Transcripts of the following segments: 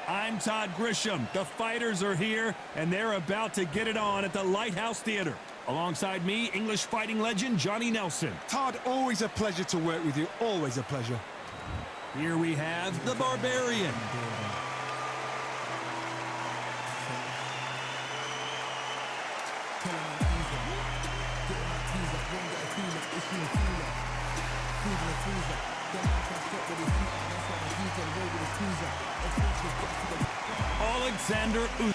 I'm Todd Grisham. The fighters are here, and they're about to get it on at the Lighthouse Theater. Alongside me, English fighting legend Johnny Nelson. Todd, always a pleasure to work with you. Always a pleasure. Here we have the Barbarian. Alexander Usyk.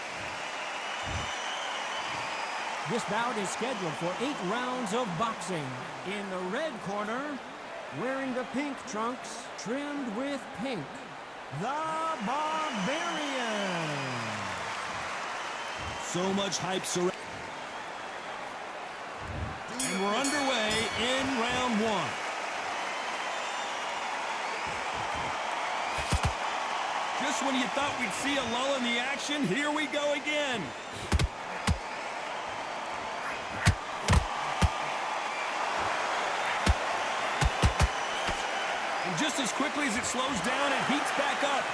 This bout is scheduled for 8 rounds of boxing. In the red corner, wearing the pink trunks, trimmed with pink, the Barbarian. So much hype surrounding. And we're underway in round 1. Just when you thought we'd see a lull in the action, here we go again. And just as quickly as it slows down, it heats back up.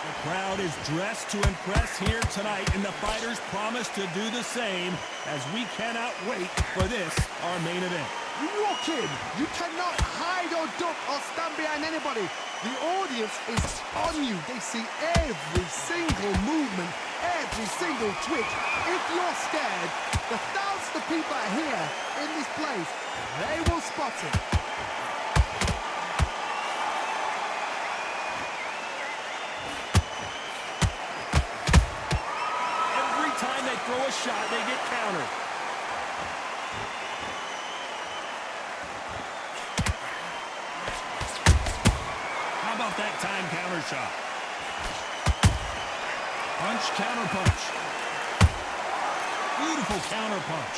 The crowd is dressed to impress here tonight, and the fighters promise to do the same as we cannot wait for this, our main event. You walk in, you cannot hide or duck or stand behind anybody. The audience is on you. They see every single movement, every single twitch. If you're scared, the thousands of people are here in this place. They will spot it. Every time they throw a shot, they get countered. That time counter shot. Punch, counter punch. Beautiful counter punch.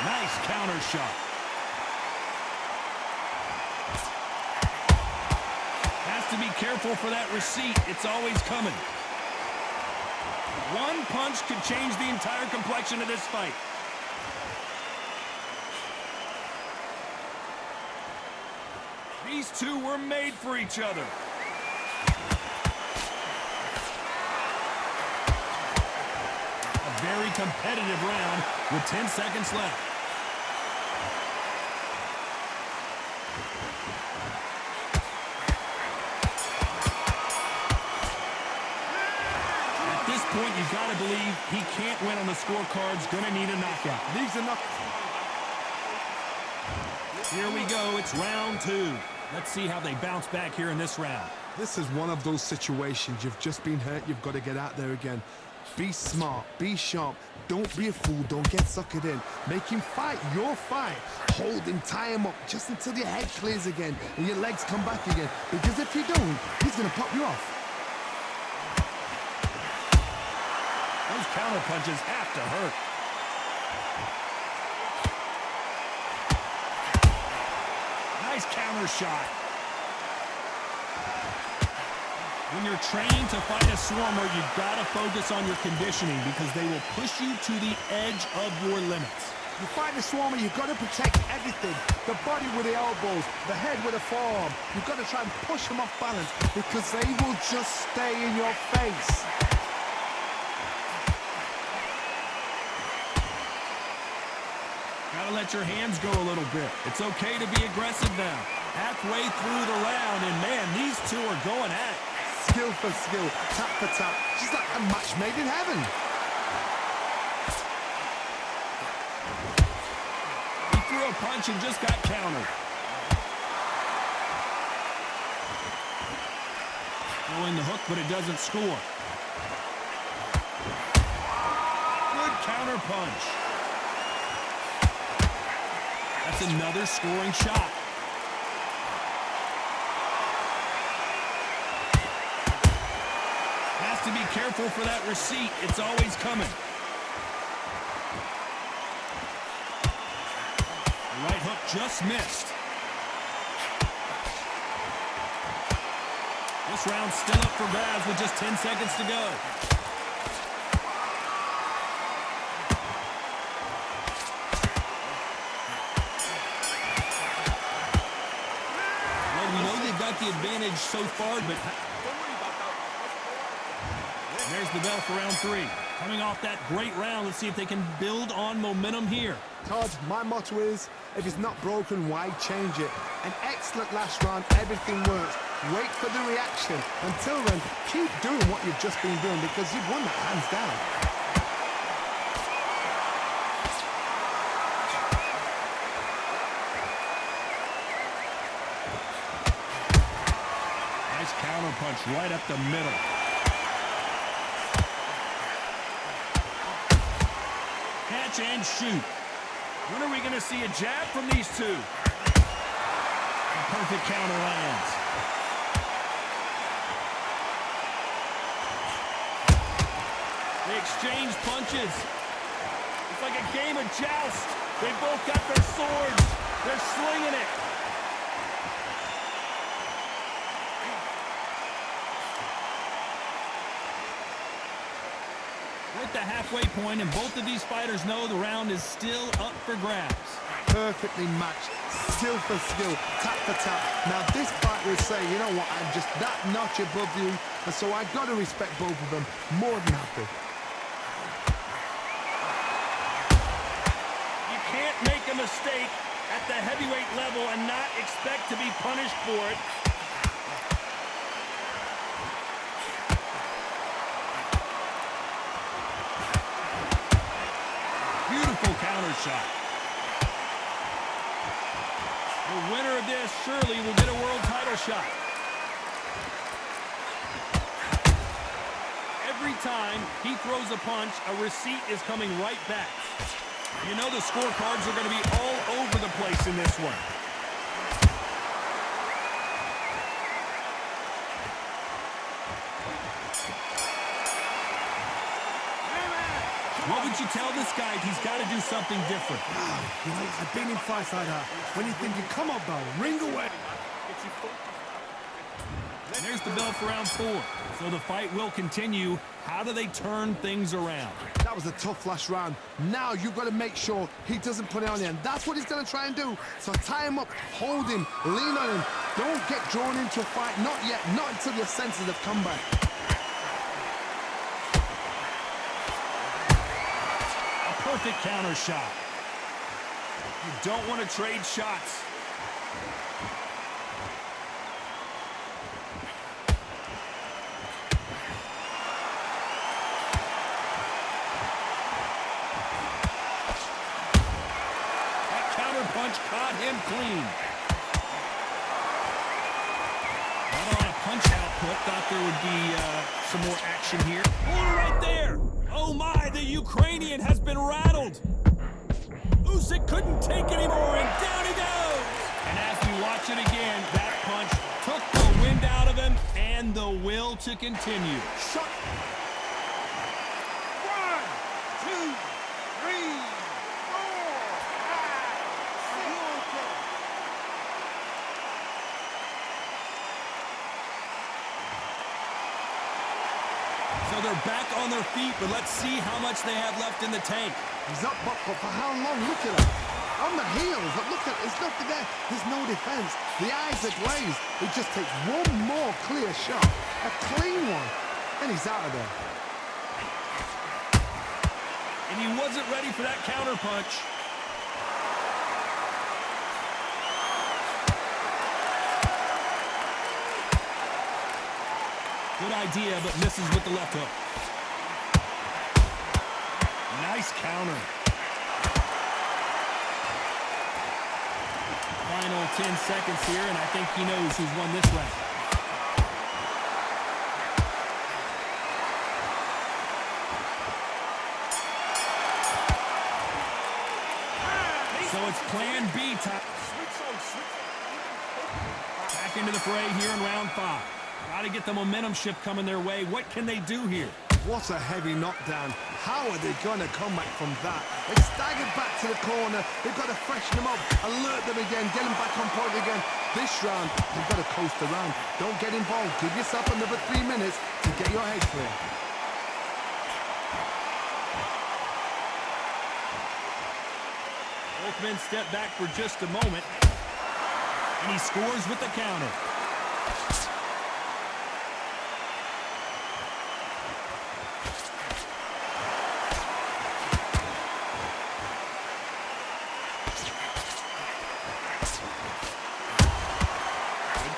Nice counter shot. Has to be careful for that receipt. It's always coming. One punch could change the entire complexion of this fight. These two were made for each other. A very competitive round with 10 seconds left. At this point, you've got to believe he can't win on the scorecards. Gonna need a knockout. These are not... Here we go. It's round 2. Let's see how they bounce back here in this round. This is one of those situations. You've just been hurt. You've got to get out there again. Be smart. Be sharp. Don't be a fool. Don't get suckered in. Make him fight your fight. Hold him. Tie him up just until your head clears again and your legs come back again. Because if you don't, he's going to pop you off. Those counter punches have to hurt. Nice counter shot. When you're trained to fight a swarmer, you've got to focus on your conditioning because they will push you to the edge of your limits. You fight the swarmer, you've got to protect everything. The body with the elbows, the head with the forearm. You've got to try and push them off balance because they will just stay in your face. Gotta let your hands go a little bit. It's okay to be aggressive now. Halfway through the round, and man, these two are going at it. Skill for skill, tap for tap. Just like a match made in heaven. He threw a punch and just got countered. Throwing the hook, but it doesn't score. Good counter punch. That's another scoring shot. Has to be careful for that receipt. It's always coming. The right hook just missed. This round's still up for grabs with just 10 seconds to go. advantage so far, but... There's the bell for round 3. Coming off that great round, let's see if they can build on momentum here. Todd, my motto is, if it's not broken, why change it? An excellent last round, everything works. Wait for the reaction. Until then, keep doing what you've just been doing because you've won that hands down. Nice counter punch right up the middle. Catch and shoot. When are we going to see a jab from these two? A perfect counter lands. They exchange punches. It's like a game of joust. They both got their swords. They're slinging it. We're at the halfway point, and both of these fighters know the round is still up for grabs. Perfectly matched, skill for skill, tap for tap. Now this fight will say, you know what, I'm just that notch above you, and so I've got to respect both of them more than happy. You can't make a mistake at the heavyweight level and not expect to be punished for it. Beautiful counter shot. The winner of this surely will get a world title shot. Every time he throws a punch, a receipt is coming right back. You know the scorecards are going to be all over the place in this one. What would you tell this guy if he's got to do something different? You know, I've been in fights like that. When you're thinking, come on, bro, ring away. And there's the bell for round 4. So the fight will continue. How do they turn things around? That was a tough last round. Now you've got to make sure he doesn't put it on you, and that's what he's going to try and do. So tie him up, hold him, lean on him. Don't get drawn into a fight. Not yet. Not until your senses have come back. Perfect counter shot. You don't want to trade shots. That counter punch caught him clean. Not on a punch output. Thought there would be some more action here. Oh, right there. Oh my, the Ukrainian has been rattled. Usyk couldn't take anymore, and down he goes. And as we watch it again, that punch took the wind out of him and the will to continue. Shot. 1, 2, 3, 4, 5, 6. So they're back on their feet, but let's see how much they have left in the tank. He's up, but for how long? Look at him. On the heels. Look at, there's nothing there. There's no defense. The eyes are glazed. It just takes one more clear shot. A clean one. And he's out of there. And he wasn't ready for that counter punch. Good idea, but misses with the left hook. Nice counter. Final 10 seconds here, and I think he knows who's won this round. So it's plan B time. Back into the fray here in round 5. Got to get the momentum shift coming their way. What can they do here? What a heavy knockdown. How are they going to come back from that? They staggered back to the corner. They've got to freshen them up, alert them again, get them back on point again. This round, they've got to coast around. Don't get involved. Give yourself another 3 minutes to get your head clear. Both men step back for just a moment. And he scores with the counter.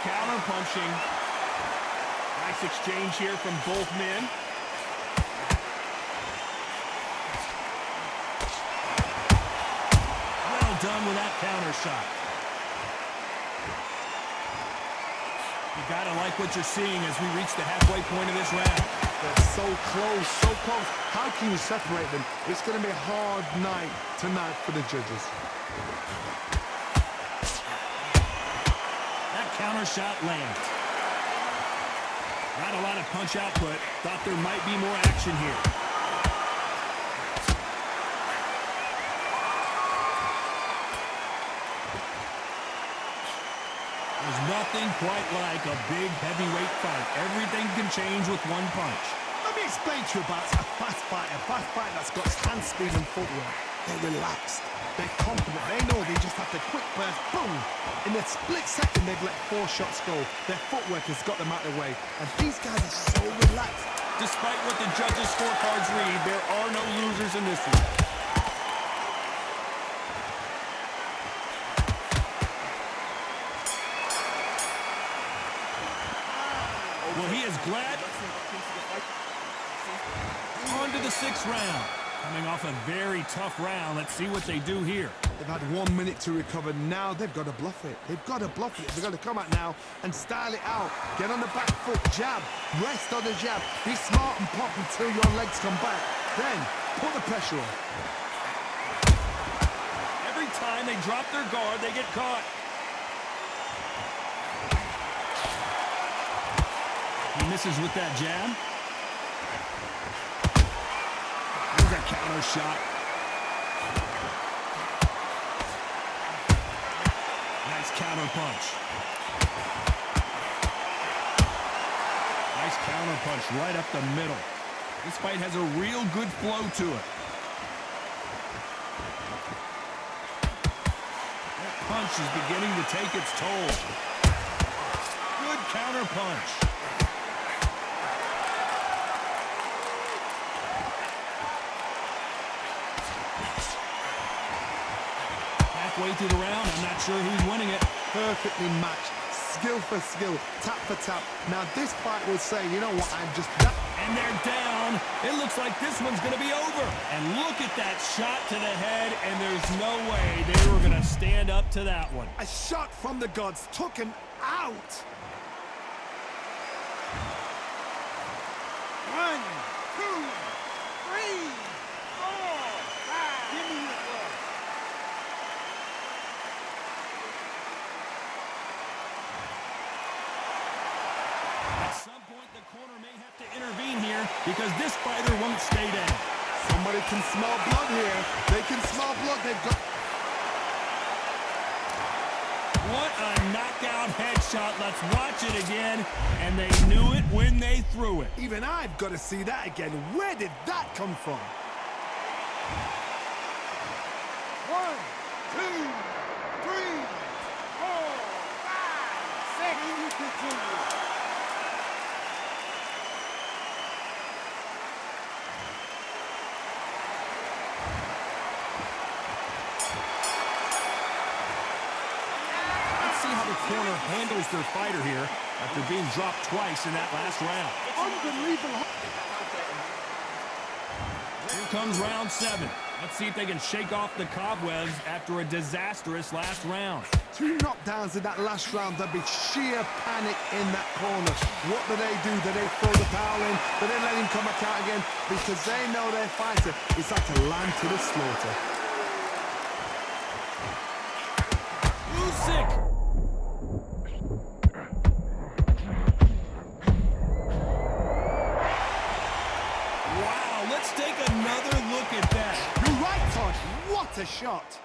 Counter punching. Nice exchange here from both men. Well done with that counter shot. You gotta like what you're seeing as we reach the halfway point of this round. They're so close, so close. How can you separate them? It's going to be a hard night tonight for the judges. Counter shot lands. Not a lot of punch output. Thought there might be more action here. There's nothing quite like a big heavyweight fight. Everything can change with one punch. Let me explain to you about a fast fighter that's got hand speed and footwork. They're relaxed. They're confident. They know they just have to quick burst, boom. In a split second, they've let 4 shots go. Their footwork has got them out of the way. And these guys are so relaxed. Despite what the judges' scorecards read, there are no losers in this one. Well, he is glad. On to the 6th round. Coming off a very tough round. Let's see what they do here. They've had 1 minute to recover. Now they've got to bluff it. They've got to bluff it. They've got to come out now and style it out. Get on the back foot, jab, rest on the jab. Be smart and pop until your legs come back. Then put the pressure on. Every time they drop their guard, they get caught. He misses with that jab. Here's a counter shot. Nice counter punch. Nice counter punch right up the middle. This fight has a real good flow to it. That punch is beginning to take its toll. Good counter punch. Halfway through the round, I'm not sure who's winning it. Perfectly matched, skill for skill, tap for tap. Now this fight will say, you know what, I'm just that. And they're down. It looks like this one's going to be over. And look at that shot to the head, and there's no way they were going to stand up to that one. A shot from the gods took him out. 1, 2, 3, 4, 5. Give me your glove. At some point, the corner may have to intervene here because this fighter won't stay down. Somebody can smell blood here. They can smell blood. They've got... What a knockout headshot. Let's watch it again. And they knew it when they threw it. Even I've got to see that again. Where did that come from? 1, 2, 3, 4, 5, 6. And you continue. Corner handles their fighter here after being dropped twice in that last round. Unbelievable. Here comes round 7. Let's see if they can shake off the cobwebs after a disastrous last round. 2 knockdowns in that last round. There'd be sheer panic in that corner. What do? Do they throw the towel in? Do they let him come back out again? Because they know their fighter is like a lamb to the slaughter. Usyk! Let's take another look at that. You're right, Todd. What a shot.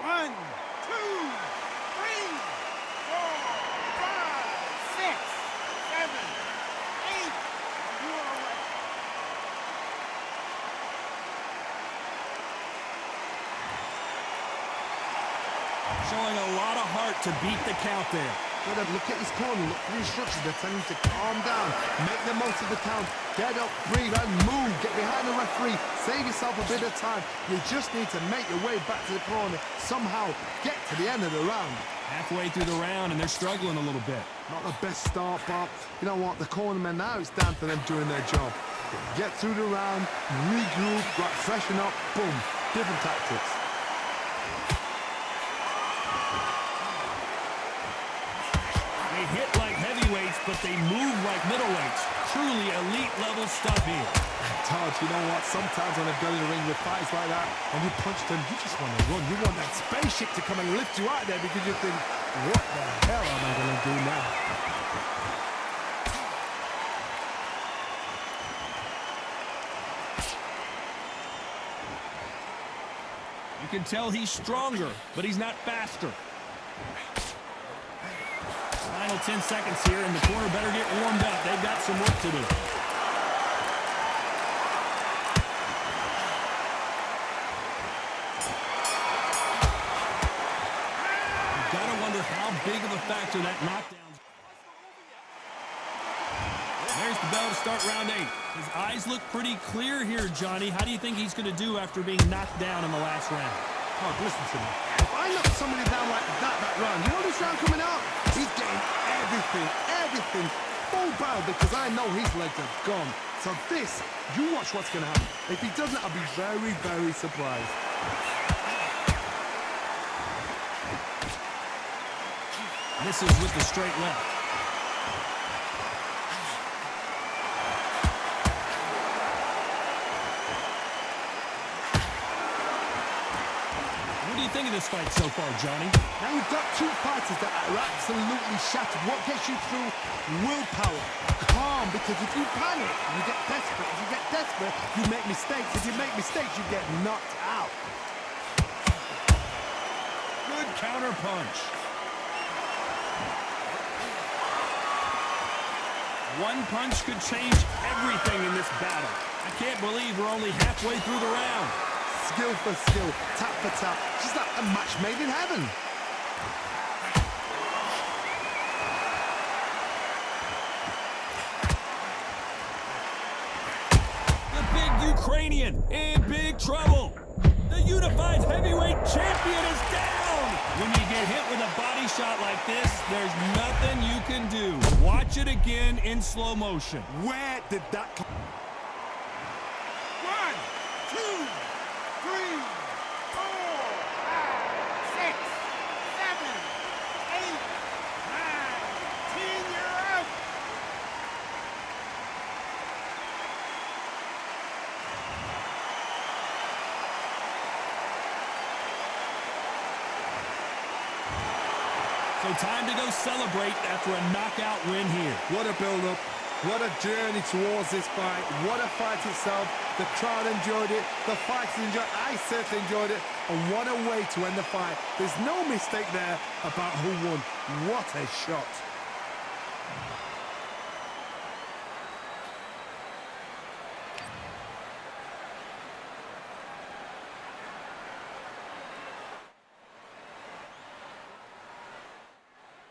1, 2, 3, 4, 5, 6, 7, 8. You are away. Showing a lot of heart to beat the count there. Look at his corner, look for the instructions. They're telling him to calm down, make the most of the count, get up, breathe, and move. Get behind the referee, save yourself a bit of time. You just need to make your way back to the corner, somehow get to the end of the round. Halfway through the round, and they're struggling a little bit. Not the best start, but you know what? The cornermen now, it's down to them doing their job. Get through the round, regroup, right, freshen up, boom, different tactics. They hit like heavyweights, but they move like middleweights. Truly elite level stuff here. Todd, you know what? Sometimes when they go in the ring with fights like that, and you punch them, you just want to run. You want that spaceship to come and lift you out there because you think, what the hell am I going to do now? You can tell he's stronger, but he's not faster. Final 10 seconds here, and the corner better get warmed up. They've got some work to do. You've got to wonder how big of a factor that knockdown. There's the bell to start round 8. His eyes look pretty clear here, Johnny. How do you think he's going to do after being knocked down in the last round? Oh, listen to me. If I knock somebody down like that round, you know this round coming out? He's getting everything full barrel because I know his legs are gone. So this, you watch what's going to happen. If he doesn't, I'll be very, very surprised. Misses with the straight left. What do you think of this fight so far, Johnny? Now you've got two fighters that are absolutely shattered. What gets you through? Willpower. Calm, because if you panic, you get desperate. If you get desperate, you make mistakes. If you make mistakes, you get knocked out. Good counter punch. One punch could change everything in this battle. I can't believe we're only halfway through the round. Skill for skill, tap for tap. Just like a match made in heaven. The big Ukrainian in big trouble. The unified heavyweight champion is down. When you get hit with a body shot like this, there's nothing you can do. Watch it again in slow motion. Where did that come? 1, 2, 3, 4, 5, 6, 7, 8, 9, 10. You're out. So time to go celebrate after a knockout win here. What a build-up. What a journey towards this fight. What a fight itself. The crowd enjoyed it. The fighters enjoyed it. I certainly enjoyed it. And what a way to end the fight. There's no mistake there about who won. What a shot.